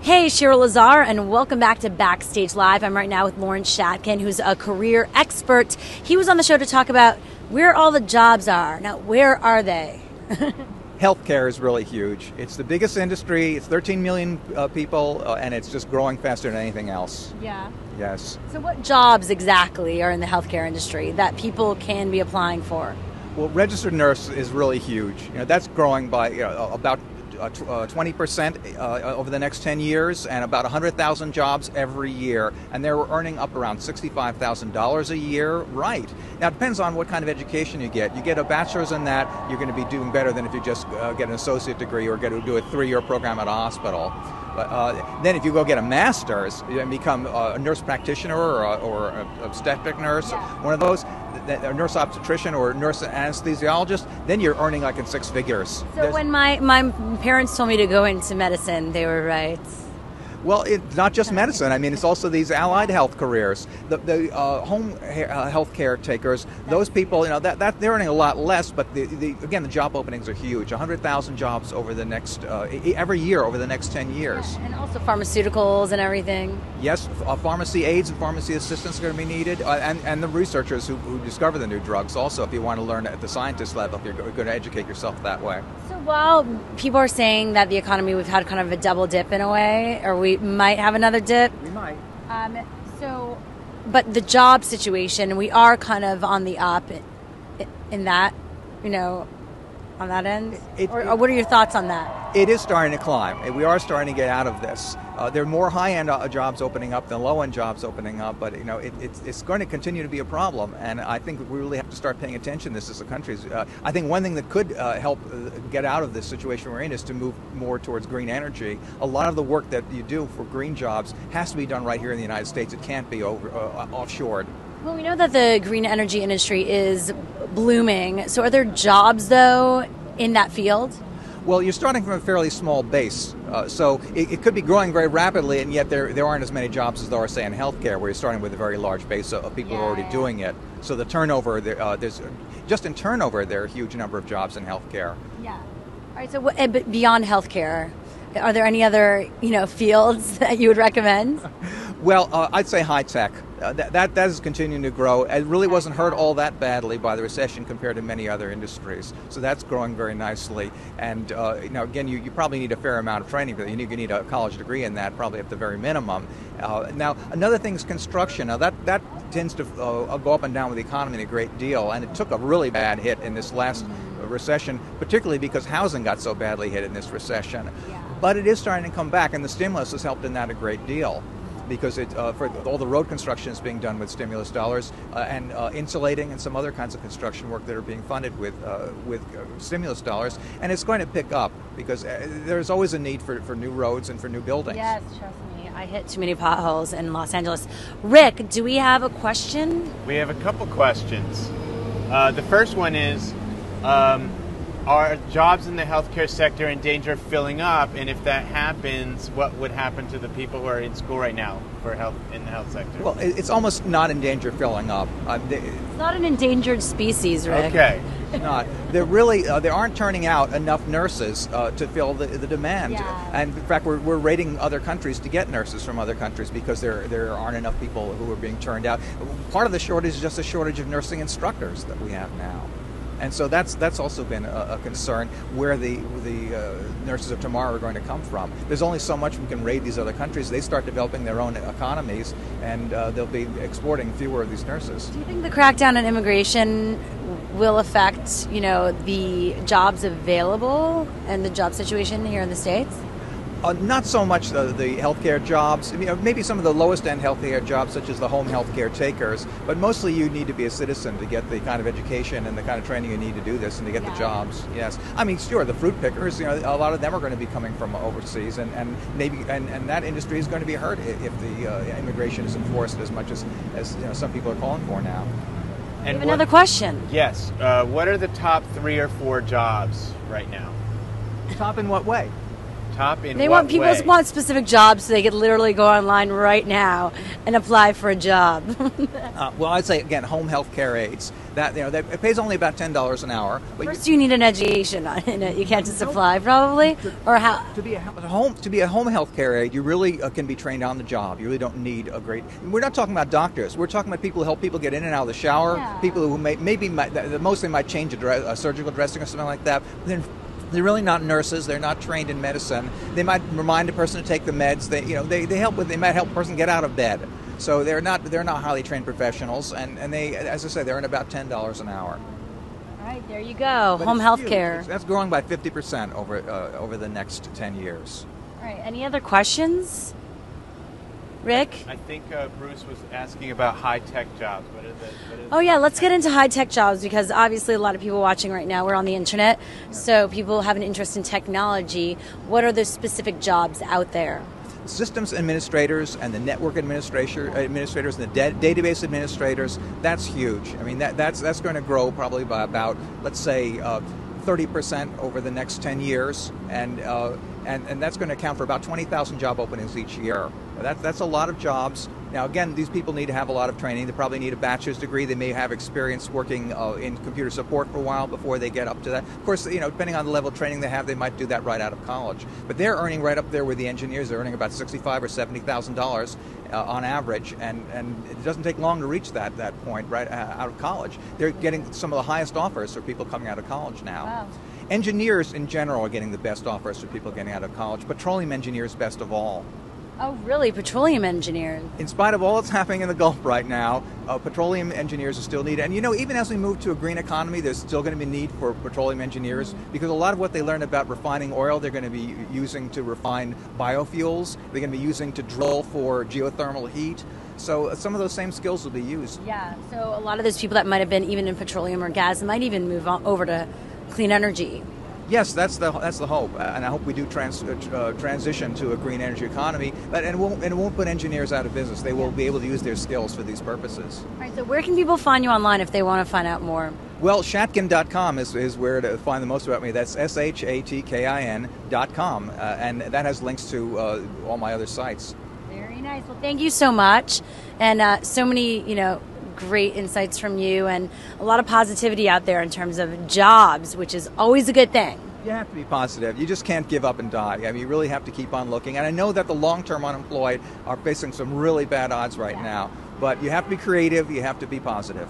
Hey, Shira Lazar, and welcome back to Backstage Live. I'm right now with Laurence Shatkin, who's a career expert. He was on the show to talk about where all the jobs are. Now, where are they? Healthcare is really huge. It's the biggest industry. It's 13 million people, and it's just growing faster than anything else. Yeah. Yes. So what jobs exactly are in the healthcare industry that people can be applying for? Well, registered nurse is really huge. That's growing by about 20% over the next 10 years, and about 100,000 jobs every year, and they're earning up around $65,000 a year. Right. Now, it depends on what kind of education you get. You get a bachelor's in that, you're going to be doing better than if you just get an associate degree or get to do a 3-year program at a hospital. But then if you go get a master's and become a nurse practitioner or an obstetric nurse, one of those, a nurse obstetrician or nurse anesthesiologist, then you're earning like in 6 figures. So when my parents told me to go into medicine, they were right. Well, it's not just medicine. I mean, it's also these allied health careers. The home health care takers, those people, that they're earning a lot less, but again, the job openings are huge. 100,000 jobs over the next, every year over the next 10 years. Yeah, and also pharmaceuticals and everything. Yes, pharmacy aides and pharmacy assistants are going to be needed, and the researchers who discover the new drugs also, if you want to learn at the scientist level, if you're going to educate yourself that way. So while people are saying that the economy, we've had kind of a double dip in a way, or we might have another dip. We might. But the job situation, we are kind of on the up in that, on that end. Or what are your thoughts on that? It is starting to climb. We are starting to get out of this. There are more high-end jobs opening up than low-end jobs opening up, but it's going to continue to be a problem. And I think we really have to start paying attention to this as a country. I think one thing that could help get out of this situation we're in is to move more towards green energy. A lot of the work that you do for green jobs has to be done right here in the United States. It can't be offshored. Well, we know that the green energy industry is blooming. So are there jobs, though, in that field? Well, you're starting from a fairly small base, so it could be growing very rapidly, and yet there aren't as many jobs as there are, say, in healthcare, where you're starting with a very large base of people who are already doing it. So the turnover, there's just in turnover, there are a huge number of jobs in healthcare. Yeah. All right. So but beyond healthcare, are there any other fields that you would recommend? Well, I'd say high tech. That is continuing to grow. It really wasn't hurt all that badly by the recession compared to many other industries. So that's growing very nicely. And again, you probably need a fair amount of training for that. You need a college degree in that, probably at the very minimum. Now, another thing is construction. Now, that tends to go up and down with the economy a great deal, and it took a really bad hit in this last recession, particularly because housing got so badly hit in this recession. Yeah. But it is starting to come back, and the stimulus has helped in that a great deal, because for all the road construction is being done with stimulus dollars, and insulating and some other kinds of construction work that are being funded with stimulus dollars, and it's going to pick up because there's always a need for new roads and for new buildings. Yes, trust me, I hit too many potholes in Los Angeles. Rick, do we have a question? We have a couple questions. The first one is, are jobs in the healthcare sector in danger of filling up? And if that happens, what would happen to the people who are in school right now for health in the health sector? Well, it's almost not in danger of filling up. It's not an endangered species, Rick. Okay. It's not. There really there aren't turning out enough nurses to fill the demand. Yeah. And in fact, we're raiding other countries to get nurses from other countries because there aren't enough people who are being turned out. Part of the shortage is just a shortage of nursing instructors that we have now. And so that's also been a concern, where the nurses of tomorrow are going to come from. There's only so much we can raid these other countries. They start developing their own economies, and they'll be exporting fewer of these nurses. Do you think the crackdown on immigration will affect, the jobs available and the job situation here in the States? Not so much the healthcare jobs. Maybe some of the lowest end healthcare jobs, such as the home healthcare takers, but mostly you need to be a citizen to get the kind of education and the kind of training you need to do this and to get the jobs. Yes, I mean, sure, the fruit pickers, a lot of them are going to be coming from overseas, and maybe and that industry is going to be hurt if the immigration is enforced as much as some people are calling for now. And we have another question. Yes, what are the top 3 or 4 jobs right now? Top in what way? laptop? In They what want people way? want specific jobs, so they could literally go online right now and apply for a job. Well, I'd say again, home health care aides. That it pays only about $10 an hour. But First, you need an education in it. You can't just apply, probably, or how? To be a home health care aide, you really can be trained on the job. You really don't need a great. We're not talking about doctors. We're talking about people who help people get in and out of the shower. Yeah. People who the most they might change a surgical dressing or something like that. Then they're really not nurses. They're not trained in medicine. They might remind a person to take the meds. They might help a person get out of bed. So they're not highly trained professionals, and they, as I say, they earn about $10 an hour. All right, there you go. But Home it's health huge. care. That's growing by 50% over the next 10 years. All right, any other questions? Rick? I think Bruce was asking about high-tech jobs. What is it? Oh, yeah, let's get into high-tech jobs because obviously a lot of people watching right now, we're on the internet, so people have an interest in technology. What are the specific jobs out there? Systems administrators and the network administrators and the database administrators, that's huge. I mean, that's going to grow probably by about, let's say, 30% over the next 10 years, and that's going to account for about 20,000 job openings each year. That's a lot of jobs. Now, again, these people need to have a lot of training. They probably need a bachelor's degree. They may have experience working in computer support for a while before they get up to that. Of course, depending on the level of training they have, they might do that right out of college. But they're earning right up there with the engineers. They're earning about $65,000 or $70,000 on average, and it doesn't take long to reach that point right out of college. They're getting some of the highest offers for people coming out of college now. Wow. Engineers in general are getting the best offers for people getting out of college. Petroleum engineers best of all. Oh, really? Petroleum engineers? In spite of all that's happening in the Gulf right now, petroleum engineers are still needed. And even as we move to a green economy, there's still going to be need for petroleum engineers because a lot of what they learn about refining oil, they're going to be using to refine biofuels. They're going to be using to drill for geothermal heat. So some of those same skills will be used. Yeah, so a lot of those people that might have been even in petroleum or gas might even move on over to clean energy. Yes, that's the hope, and I hope we do transition to a green energy economy. And it won't put engineers out of business. They will be able to use their skills for these purposes. All right, so where can people find you online if they want to find out more? Well, Shatkin.com is where to find the most about me. That's SHATKIN.com, and that has links to all my other sites. Very nice. Well, thank you so much, and so many great insights from you and a lot of positivity out there in terms of jobs, which is always a good thing. You have to be positive. You just can't give up and die. I mean, you really have to keep on looking. And I know that the long-term unemployed are facing some really bad odds right now, but you have to be creative. You have to be positive.